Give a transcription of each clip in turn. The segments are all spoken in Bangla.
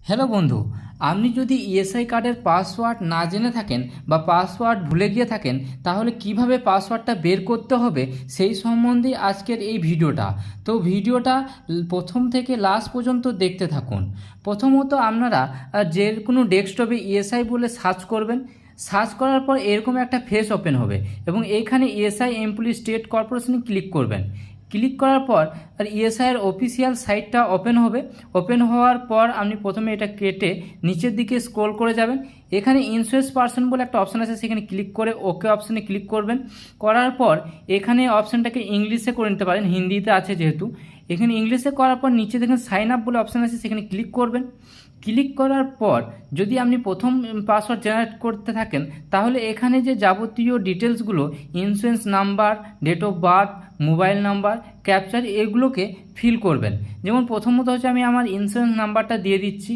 হ্যালো বন্ধু, আপনি যদি ইএসআই কার্ডের পাসওয়ার্ড না জেনে থাকেন বা পাসওয়ার্ড ভুলে গিয়ে থাকেন, তাহলে কিভাবে পাসওয়ার্ডটা বের করতে হবে সেই সম্বন্ধে আজকের এই ভিডিওটা। তো ভিডিওটা প্রথম থেকে লাস্ট পর্যন্ত দেখতে থাকুন। প্রথমত আপনারা যে কোনো ডেস্কটপে ইএসআই বলে সার্চ করবেন। সার্চ করার পর এরকম একটা ফেস ওপেন হবে এবং এইখানে ইএসআই এমপ্লয়ি স্টেট কর্পোরেশনে ক্লিক করবেন। ক্লিক করার পর আর ইএসআইয়ের অফিসিয়াল সাইটটা ওপেন হবে। ওপেন হওয়ার পর আপনি প্রথমে এটা কেটে নিচের দিকে স্ক্রল করে যাবেন। এখানে ইন্স্যুরেন্স পার্সন বলে একটা অপশান আছে, সেখানে ক্লিক করে ওকে অপশানে ক্লিক করবেন। করার পর এখানে অপশানটাকে ইংলিশে করে নিতে পারেন, হিন্দিতে আছে যেহেতু। এখানে ইংলিশে করার পর নিচে দেখুন সাইন আপ বলে অপশান আছে, সেখানে ক্লিক করবেন। ক্লিক করার পর যদি আপনি প্রথম পাসওয়ার্ড জেনারেট করতে থাকেন, তাহলে এখানে যে যাবতীয় ডিটেলসগুলো insurance number, date of birth, mobile number, captcha, এগুলোকে ফিল করবেন। যেমন প্রথমত হচ্ছে আমি আমার ইন্স্যুরেন্স নাম্বারটা দিয়ে দিচ্ছি।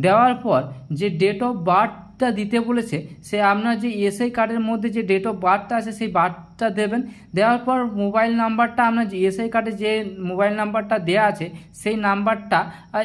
দেওয়ার পর যে ডেট অফ বার্থটা দিতে বলেছে, সে আপনার যে ইএসআই কার্ডের মধ্যে যে ডেট অফ বার্থটা আছে সেই বার্থটা দেবেন। দেওয়ার পর মোবাইল নাম্বারটা আপনার যে ইএসআই কার্ডে যে মোবাইল নাম্বারটা দেওয়া আছে সেই নাম্বারটা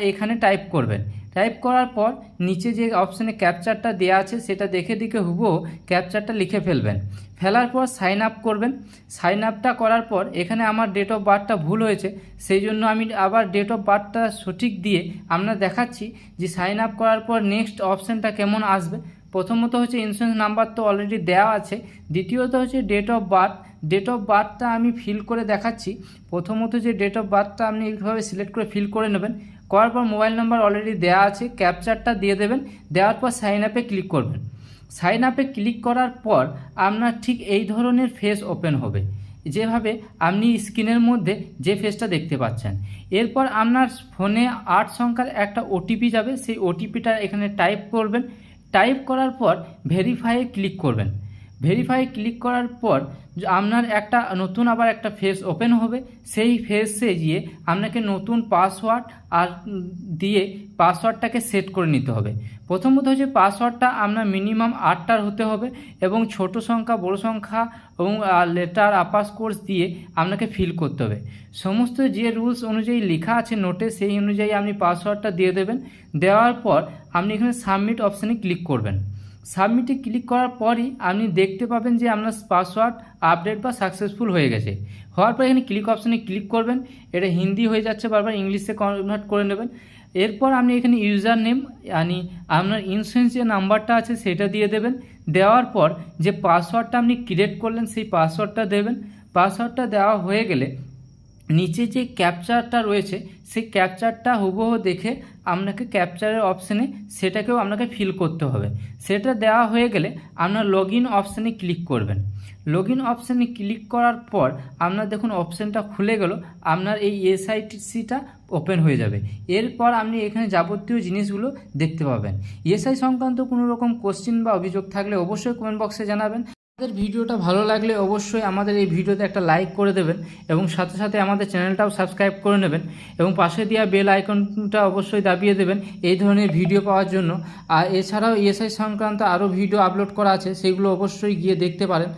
এখানে টাইপ করবেন। টাইপ করার পর নিচে যে অপশানে ক্যাপচারটা দেওয়া আছে সেটা দেখে হুবহু ক্যাপচারটা লিখে ফেলবেন। ফেলার পর সাইন আপ করবেন। সাইন আপটা করার পর এখানে আমার ডেট অফ বার্থটা ভুল হয়েছে, সেই জন্য আমি আবার ডেট অফ বার্থটা সঠিক দিয়ে আমরা দেখাচ্ছি যে সাইন আপ করার পর নেক্সট অপশানটা কেমন আসবে। প্রথমত হচ্ছে ইন্স্যুরেন্স নাম্বার তো অলরেডি দেওয়া আছে। দ্বিতীয়ত হচ্ছে date of birth. Date of বার্থটা আমি ফিল করে দেখাচ্ছি। প্রথমত যে ডেট অফ বার্থটা আপনি এইভাবে সিলেক্ট করে ফিল করে নেবেন। করার পর মোবাইল নাম্বার অলরেডি দেওয়া আছে, ক্যাপচারটা দিয়ে দেবেন। দেওয়ার পর সাইন আপে ক্লিক করবেন। সাইন আপে ক্লিক করার পর আপনার ঠিক এই ধরনের ফেস ওপেন হবে, যেভাবে আপনি স্ক্রিনের মধ্যে যে ফেসটা দেখতে পাচ্ছেন। এরপর আপনার ফোনে 8 সংখ্যার একটা ওটিপি যাবে, সেই ওটিপিটা এখানে টাইপ করবেন। টাইপ করার পর ভেরিফাইয়ে ক্লিক করবেন। ভেরিফাই ক্লিক করার পর আপনার একটা নতুন আবার একটা ফেস ওপেন হবে। সেই ফেসে গিয়ে আপনাকে নতুন পাসওয়ার্ড আর দিয়ে পাসওয়ার্ডটাকে সেট করে নিতে হবে। প্রথমত হচ্ছে পাসওয়ার্ডটা আপনার মিনিমাম 8টার হতে হবে এবং ছোট সংখ্যা, বড় সংখ্যা এবং লেটার আপার কোর্স দিয়ে আপনাকে ফিল করতে হবে। সমস্ত যে রুলস অনুযায়ী লেখা আছে নোটে, সেই অনুযায়ী আপনি পাসওয়ার্ডটা দিয়ে দেবেন। দেওয়ার পর আপনি এখানে সাবমিট অপশানে ক্লিক করবেন। সাবমিটে ক্লিক করার পরই আপনি দেখতে পাবেন যে আপনার পাসওয়ার্ড আপডেট বা সাকসেসফুল হয়ে গেছে। হওয়ার পর এখানে ক্লিক অপশানে ক্লিক করবেন। এটা হিন্দি হয়ে যাচ্ছে, বারবার ইংলিশে কনভার্ট করে নেবেন। এরপর আপনি এখানে ইউজার নেম মানে আপনার ইন্স্যুরেন্স যে নাম্বারটা আছে সেটা দিয়ে দেবেন। দেওয়ার পর যে পাসওয়ার্ডটা আপনি ক্রিয়েট করলেন সেই পাসওয়ার্ডটা দেবেন। পাসওয়ার্ডটা দেওয়া হয়ে গেলে নিচে যে ক্যাপচারটা রয়েছে সেই ক্যাপচারটা হুবহু দেখে আপনাকে ক্যাপচারের অপশানে সেটাকেও আপনাকে ফিল করতে হবে। সেটা দেওয়া হয়ে গেলে আপনার লগ ইন অপশানে ক্লিক করবেন। লগ ইন অপশানে ক্লিক করার পর আপনার দেখুন অপশানটা খুলে গেল, আপনার এই এসআইটিসিটা ওপেন হয়ে যাবে। এরপর আপনি এখানে যাবতীয় জিনিসগুলো দেখতে পাবেন। এসআই সংক্রান্ত কোনো রকম কোশ্চেন বা অভিযোগ থাকলে অবশ্যই কমেন্ট বক্সে জানাবেন। আমাদের ভিডিওটা ভালো লাগলে অবশ্যই আমাদের এই ভিডিওতে একটা লাইক করে দেবেন এবং সাথে সাথে আমাদের চ্যানেলটাও সাবস্ক্রাইব করে নেবেন এবং পাশে দেওয়া বেল আইকনটা অবশ্যই দাবিয়ে দেবেন এই ধরনের ভিডিও পাওয়ার জন্য। আর এছাড়াও ইএসআই সংক্রান্ত আরও ভিডিও আপলোড করা আছে, সেগুলো অবশ্যই গিয়ে দেখতে পারেন।